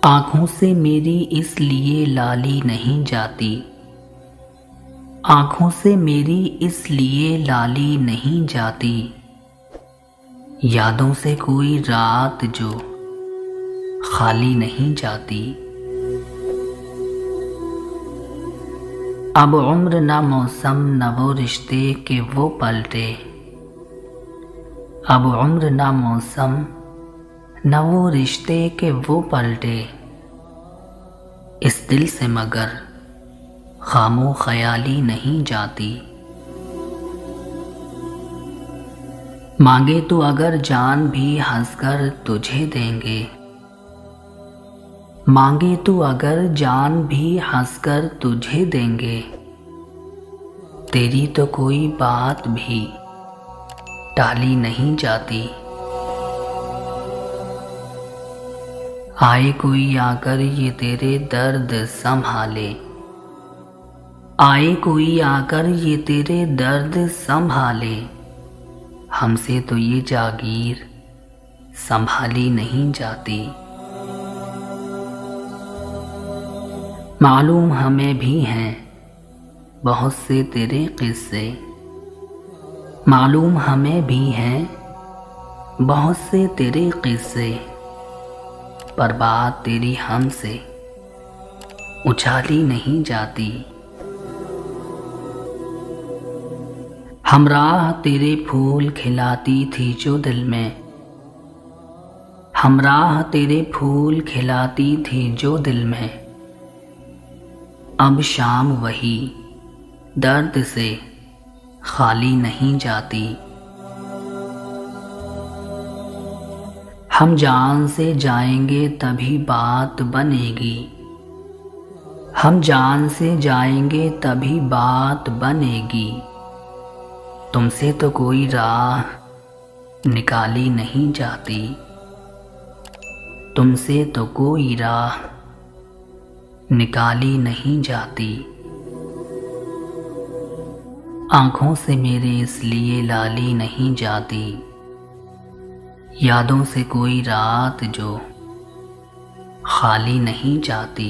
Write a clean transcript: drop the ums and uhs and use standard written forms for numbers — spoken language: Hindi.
आँखों से मेरी इसलिए लाली नहीं जाती, आँखों से मेरी इसलिए लाली नहीं जाती। यादों से कोई रात जो खाली नहीं जाती। अब उम्र न मौसम न वो रिश्ते के वो पलटे, अब उम्र न मौसम न वो रिश्ते के वो पलटे। इस दिल से मगर खामो ख्याली नहीं जाती। मांगे तो अगर जान भी हंसकर तुझे देंगे, मांगे तो अगर जान भी हंसकर तुझे देंगे। तेरी तो कोई बात भी टाली नहीं जाती। आए कोई आकर ये तेरे दर्द संभाले, आए कोई आकर ये तेरे दर्द संभाले। हमसे तो ये जागीर संभाली नहीं जाती। मालूम हमें भी हैं बहुत से तेरे किस्से, मालूम हमें भी हैं बहुत से तेरे किस्से। पर बात तेरी हमसे उछाली नहीं जाती। हमराह तेरे फूल खिलाती थी जो दिल में, हमराह तेरे फूल खिलाती थी जो दिल में। अब शाम वही दर्द से खाली नहीं जाती। हम जान से जाएंगे तभी बात बनेगी, हम जान से जाएंगे तभी बात बनेगी। तुमसे तो कोई राह निकाली नहीं जाती, तुमसे तो कोई राह निकाली नहीं जाती। आँखों से मेरे इसलिए लाली नहीं जाती। यादों से कोई रात जो खाली नहीं जाती।